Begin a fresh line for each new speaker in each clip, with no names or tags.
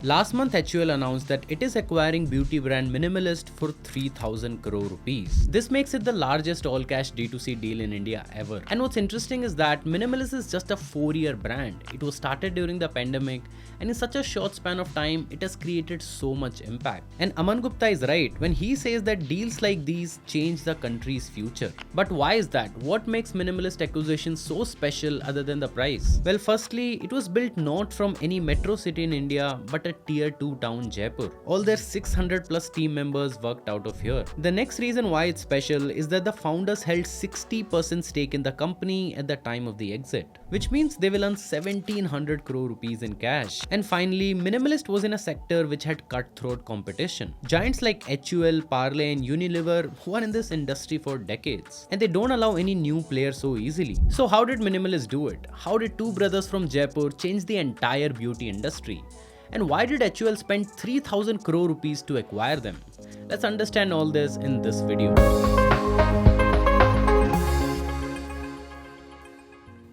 Last month, HUL announced that it is acquiring beauty brand Minimalist for 3,000 crore rupees. This makes it the largest all-cash D2C deal in India ever. And what's interesting is that Minimalist is just a 4-year brand. It was started during the pandemic, and in such a short span of time, it has created so much impact. And Aman Gupta is right when he says that deals like these change the country's future. But why is that? What makes Minimalist acquisition so special other than the price? Well, firstly, it was built not from any metro city in India, but a tier 2 town, Jaipur. All their 600 plus team members worked out of here. The next reason why it's special is that the founders held 60% stake in the company at the time of the exit, which means they will earn 1700 crore rupees in cash. And finally, Minimalist was in a sector which had cutthroat competition. Giants like HUL, Parle and Unilever who are in this industry for decades, and they don't allow any new player so easily. So how did Minimalist do it? How did two brothers from Jaipur change the entire beauty industry? And why did HUL spend 3,000 crore rupees to acquire them? Let's understand all this in this video.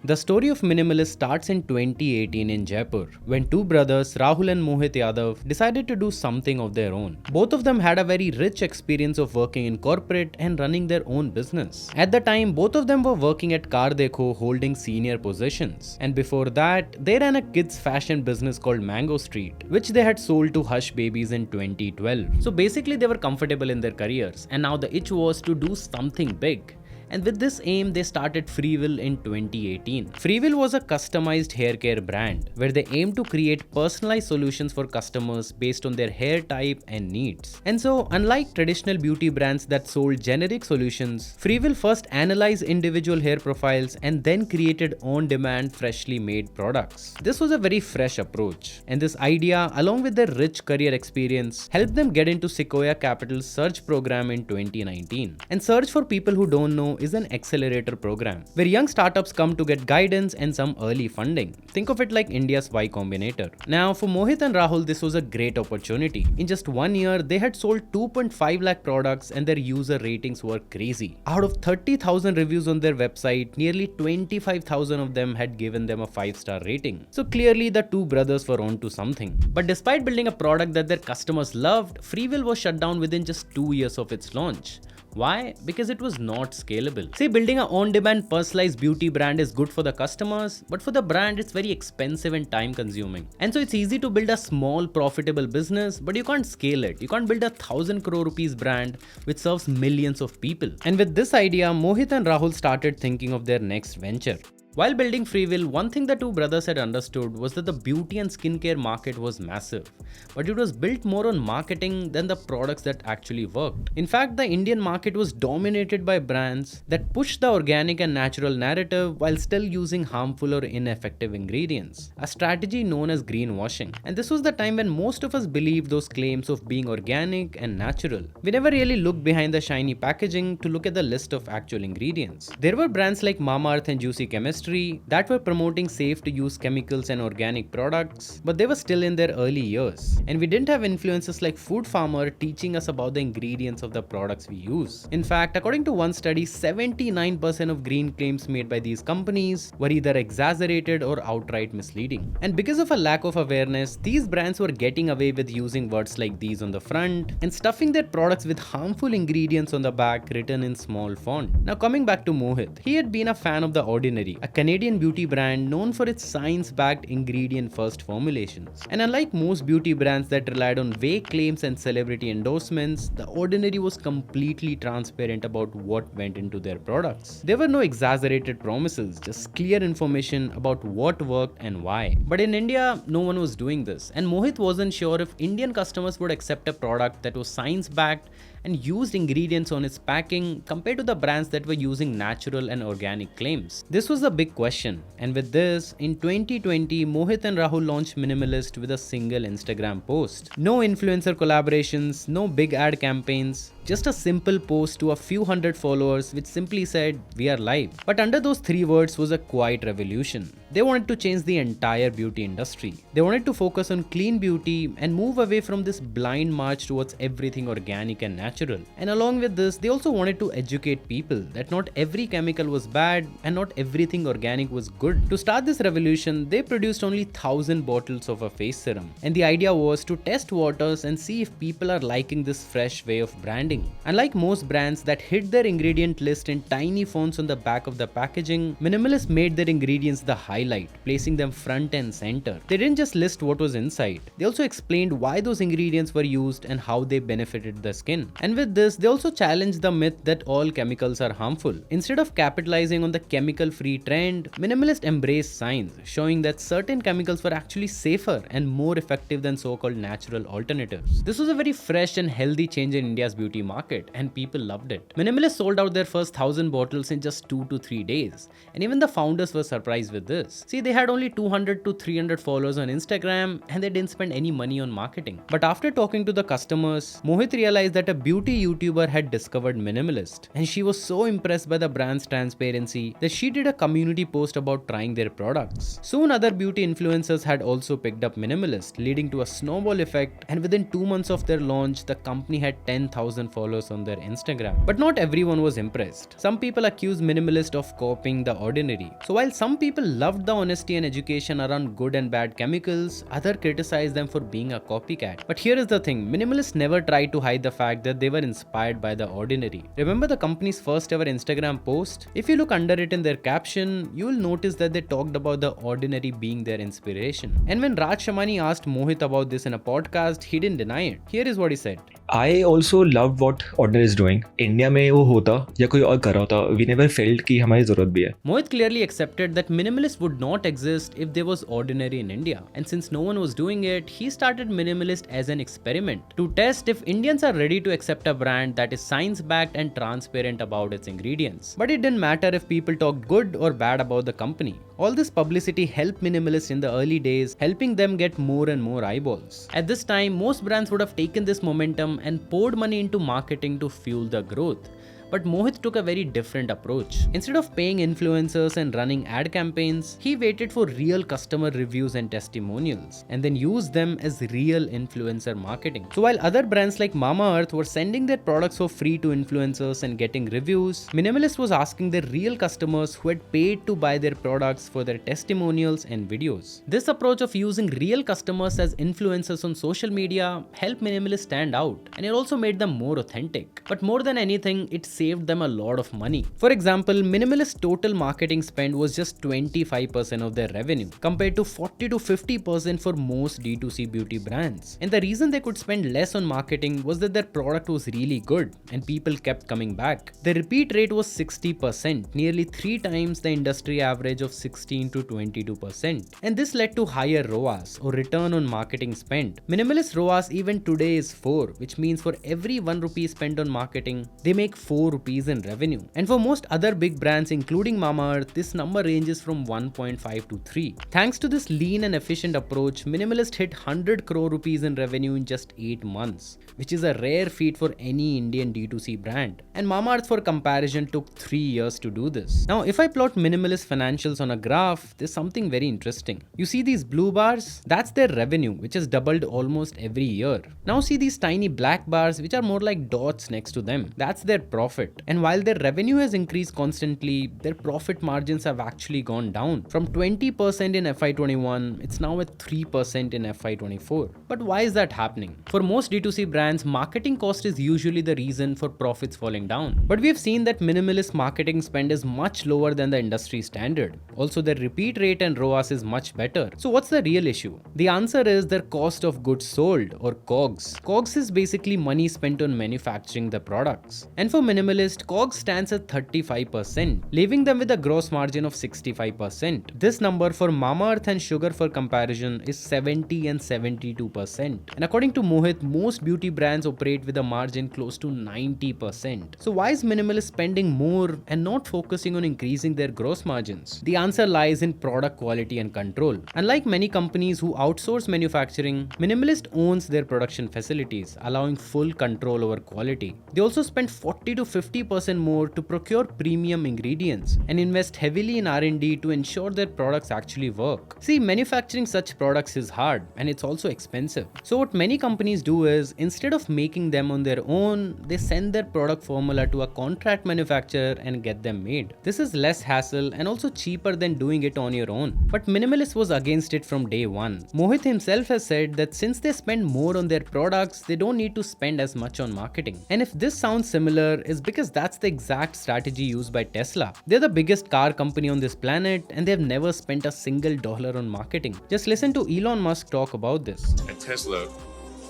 The story of Minimalist starts in 2018 in Jaipur, when two brothers, Rahul and Mohit Yadav, decided to do something of their own. Both of them had a very rich experience of working in corporate and running their own business. At the time, both of them were working at Car Dekho, holding senior positions. And before that, they ran a kids fashion business called Mango Street, which they had sold to Hush Babies in 2012. So basically, they were comfortable in their careers, and now the itch was to do something big. And with this aim, they started Freewill in 2018. Freewill was a customized hair care brand where they aimed to create personalized solutions for customers based on their hair type and needs. And so, unlike traditional beauty brands that sold generic solutions, Freewill first analyzed individual hair profiles and then created on-demand, freshly made products. This was a very fresh approach, and this idea, along with their rich career experience, helped them get into Sequoia Capital's Search program in 2019. And Search, for people who don't know, is an accelerator program where young startups come to get guidance and some early funding. Think of it like India's Y Combinator. Now, for Mohit and Rahul, this was a great opportunity. In just 1 year, they had sold 2.5 lakh products and their user ratings were crazy. Out of 30,000 reviews on their website, nearly 25,000 of them had given them a 5-star rating. So clearly, the two brothers were onto something. But despite building a product that their customers loved, Freewill was shut down within just 2 years of its launch. Why? Because it was not scalable. See, building an on-demand personalized beauty brand is good for the customers, but for the brand, it's very expensive and time-consuming. And so it's easy to build a small, profitable business, but you can't scale it. You can't build a 1,000 crore rupees brand which serves millions of people. And with this idea, Mohit and Rahul started thinking of their next venture. While building Freewill, one thing the two brothers had understood was that the beauty and skincare market was massive, but it was built more on marketing than the products that actually worked. In fact, the Indian market was dominated by brands that pushed the organic and natural narrative while still using harmful or ineffective ingredients, a strategy known as greenwashing. And this was the time when most of us believed those claims of being organic and natural. We never really looked behind the shiny packaging to look at the list of actual ingredients. There were brands like Mamaearth and Juicy Chemistry that were promoting safe to use chemicals and organic products, but they were still in their early years. And we didn't have influencers like Food Farmer teaching us about the ingredients of the products we use. In fact, according to one study, 79% of green claims made by these companies were either exaggerated or outright misleading. And because of a lack of awareness, these brands were getting away with using words like these on the front and stuffing their products with harmful ingredients on the back written in small font. Now coming back to Mohit, he had been a fan of The Ordinary, a Canadian beauty brand known for its science-backed ingredient-first formulations. And unlike most beauty brands that relied on vague claims and celebrity endorsements, The Ordinary was completely transparent about what went into their products. There were no exaggerated promises, just clear information about what worked and why. But in India, no one was doing this, and Mohit wasn't sure if Indian customers would accept a product that was science-backed and used ingredients on its packing compared to the brands that were using natural and organic claims. This was a big question, and with this, in 2020, Mohit and Rahul launched Minimalist with a single Instagram post. No influencer collaborations, no big ad campaigns, just a simple post to a few hundred followers which simply said, "We are live." But under those 3 words was a quiet revolution. They wanted to change the entire beauty industry. They wanted to focus on clean beauty and move away from this blind march towards everything organic and natural. And along with this, they also wanted to educate people that not every chemical was bad and not everything organic was good. To start this revolution, they produced only 1,000 bottles of a face serum. And the idea was to test waters and see if people are liking this fresh way of branding. Unlike most brands that hid their ingredient list in tiny fonts on the back of the packaging, Minimalist made their ingredients the highlight, placing them front and center. They didn't just list what was inside, they also explained why those ingredients were used and how they benefited the skin. And with this, they also challenged the myth that all chemicals are harmful. Instead of capitalizing on the chemical-free trend, Minimalist embraced science, showing that certain chemicals were actually safer and more effective than so-called natural alternatives. This was a very fresh and healthy change in India's beauty market, and people loved it. Minimalist sold out their first 1,000 bottles in just 2 to 3 days, and even the founders were surprised with this. See, they had only 200 to 300 followers on Instagram, and they didn't spend any money on marketing. But after talking to the customers, Mohit realized that a beauty YouTuber had discovered Minimalist, and she was so impressed by the brand's transparency that she did a community post about trying their products. Soon other beauty influencers had also picked up Minimalist, leading to a snowball effect, and within 2 months of their launch, the company had 10,000 followers on their Instagram. But not everyone was impressed. Some people accused Minimalist of copying the ordinary. So while some people loved the honesty and education around good and bad chemicals, others criticized them for being a copycat. But here is the thing, Minimalist never tried to hide the fact that they were inspired by the ordinary. Remember the company's first ever Instagram post? If you look under it in their caption, you will notice that they talked about the ordinary being their inspiration. And when Raj Shamani asked Mohit about this in a podcast, he didn't deny it. Here is what he said.
I also loved what Ordinary is doing. India में वो होता या कोई और कर रहा होता, we never felt कि हमारी जरूरत भी है.
Mohit clearly accepted that Minimalist would not exist if there was ordinary in India. And since no one was doing it, he started Minimalist as an experiment to test if Indians are ready to accept a brand that is science-backed and transparent about its ingredients. But it didn't matter if people talked good or bad about the company. All this publicity helped Minimalist in the early days, helping them get more and more eyeballs. At this time, most brands would have taken this momentum and poured money into marketing to fuel the growth. But Mohit took a very different approach. Instead of paying influencers and running ad campaigns, he waited for real customer reviews and testimonials, and then used them as real influencer marketing. So while other brands like Mamaearth were sending their products for free to influencers and getting reviews, Minimalist was asking their real customers who had paid to buy their products for their testimonials and videos. This approach of using real customers as influencers on social media helped Minimalist stand out, and it also made them more authentic. But more than anything, it saved them a lot of money. For example, Minimalist's total marketing spend was just 25% of their revenue, compared to 40 to 50% for most D2C beauty brands. And the reason they could spend less on marketing was that their product was really good and people kept coming back. The repeat rate was 60%, nearly 3 times the industry average of 16 to 22%. And this led to higher ROAS, or return on marketing spend. Minimalist ROAS even today is 4, which means for every 1 rupee spent on marketing, they make 4 rupees in revenue. And for most other big brands including Mamaearth, this number ranges from 1.5 to 3. Thanks to this lean and efficient approach, Minimalist hit 100 crore rupees in revenue in just 8 months, which is a rare feat for any Indian D2C brand. And Mamaearth, for comparison, took 3 years to do this. Now if I plot Minimalist financials on a graph, there's something very interesting. You see these blue bars? That's their revenue, which has doubled almost every year. Now see these tiny black bars, which are more like dots next to them. That's their profit. And while their revenue has increased constantly, their profit margins have actually gone down. From 20% in FY21, it's now at 3% in FY24. But why is that happening? For most D2C brands, marketing cost is usually the reason for profits falling down. But we have seen that Minimalist marketing spend is much lower than the industry standard. Also, their repeat rate and ROAS is much better. So what's the real issue? The answer is their cost of goods sold, or COGS. COGS is basically money spent on manufacturing the products. And for Minimalist, COGS stands at 35%, leaving them with a gross margin of 65%. This number for Mamaearth and Sugar, for comparison, is 70 and 72%. And according to Mohit, most beauty brands operate with a margin close to 90%. So why is Minimalist spending more and not focusing on increasing their gross margins? The answer lies in product quality and control. Unlike many companies who outsource manufacturing, Minimalist owns their production facilities, allowing full control over quality. They also spend 40 to 50% more to procure premium ingredients and invest heavily in R&D to ensure their products actually work. See, manufacturing such products is hard and it's also expensive. So what many companies do is, instead of making them on their own, they send their product formula to a contract manufacturer and get them made. This is less hassle and also cheaper than doing it on your own. But Minimalist was against it from day one. Mohit himself has said that since they spend more on their products, they don't need to spend as much on marketing. And if this sounds similar, is because that's the exact strategy used by Tesla. They're the biggest car company on this planet and they've never spent a single dollar on marketing. Just listen to Elon Musk talk about this.
At Tesla,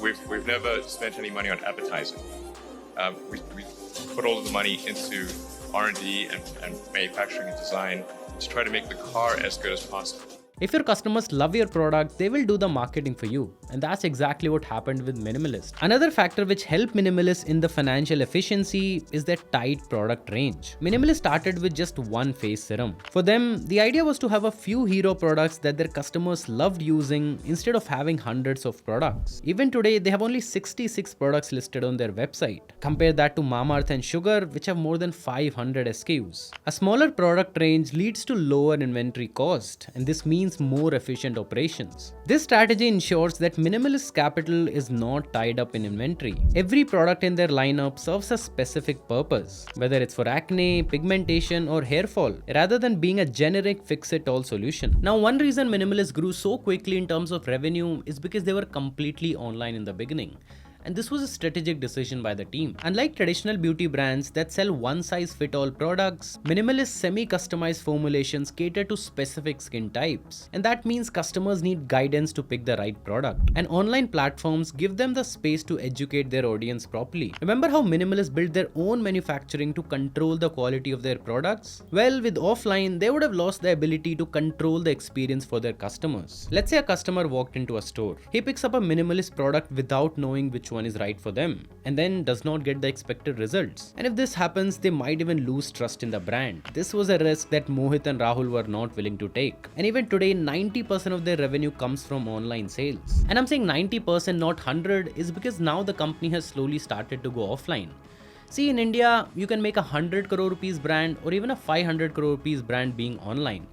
we've never spent any money on advertising. We put all of the money into R&D and manufacturing and design to try to make the car as good as possible.
If your customers love your product, they will do the marketing for you. And that's exactly what happened with Minimalist. Another factor which helped Minimalist in the financial efficiency is their tight product range. Minimalist started with just one face serum. For them, the idea was to have a few hero products that their customers loved using instead of having hundreds of products. Even today, they have only 66 products listed on their website. Compare that to Mamaearth and Sugar, which have more than 500 SKUs. A smaller product range leads to lower inventory cost, and this means more efficient operations. This strategy ensures that Minimalist's capital is not tied up in inventory. Every product in their lineup serves a specific purpose, whether it's for acne, pigmentation, or hair fall, rather than being a generic fix-it-all solution. Now, one reason Minimalist grew so quickly in terms of revenue is because they were completely online in the beginning. And this was a strategic decision by the team. Unlike traditional beauty brands that sell one-size-fit-all products, Minimalist semi-customized formulations cater to specific skin types. And that means customers need guidance to pick the right product. And online platforms give them the space to educate their audience properly. Remember how Minimalist built their own manufacturing to control the quality of their products? Well, with offline, they would have lost the ability to control the experience for their customers. Let's say a customer walked into a store. He picks up a Minimalist product without knowing which one is right for them, and then does not get the expected results. And if this happens, they might even lose trust in the brand. This was a risk that Mohit and Rahul were not willing to take. And even today, 90% of their revenue comes from online sales. And I'm saying 90%, not 100, is because now the company has slowly started to go offline. See, in India, you can make a 100 crore rupees brand or even a 500 crore rupees brand being online.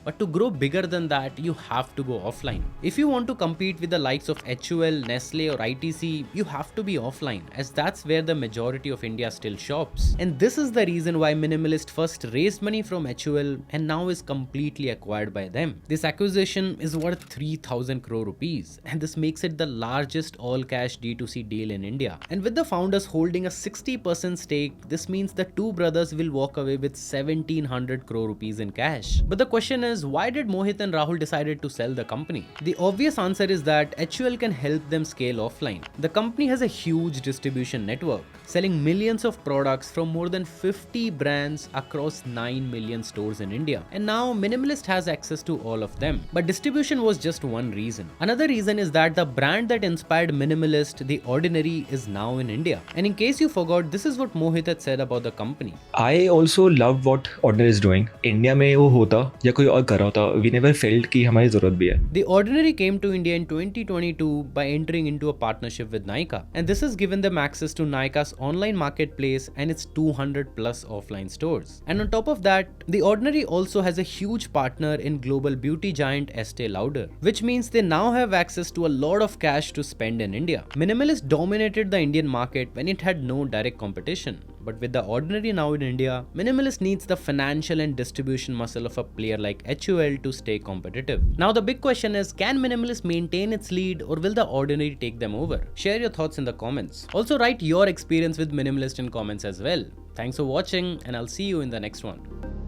But to grow bigger than that, you have to go offline. If you want to compete with the likes of HUL, Nestle or ITC, you have to be offline, as that's where the majority of India still shops. And this is the reason why Minimalist first raised money from HUL and now is completely acquired by them. This acquisition is worth 3,000 crore rupees, and this makes it the largest all-cash D2C deal in India. And with the founders holding a 60% stake, this means the two brothers will walk away with 1,700 crore rupees in cash. But the question is, why did Mohit and Rahul decided to sell the company? The obvious answer is that HUL can help them scale offline. The company has a huge distribution network, selling millions of products from more than 50 brands across 9 million stores in India. And now Minimalist has access to all of them. But distribution was just one reason. Another reason is that the brand that inspired Minimalist, The Ordinary, is now in India. And in case you forgot, this is what Mohit had said about the company.
I also love what Ordinary is doing. India में वो होता या कोई और कर रहा होता, we never felt कि हमारी जरूरत भी है.
The Ordinary came to India in 2022 by entering into a partnership with Nykaa, and this has given them access to Nykaa's online marketplace and its 200 plus offline stores. And on top of that, The Ordinary also has a huge partner in global beauty giant Estee Lauder, which means they now have access to a lot of cash to spend in India. Minimalist dominated the Indian market when it had no direct competition. But with The Ordinary now in India, Minimalist needs the financial and distribution muscle of a player like HUL to stay competitive. Now the big question is, can Minimalist maintain its lead or will The Ordinary take them over? Share your thoughts in the comments. Also write your experience with Minimalist in comments as well. Thanks for watching and I'll see you in the next one.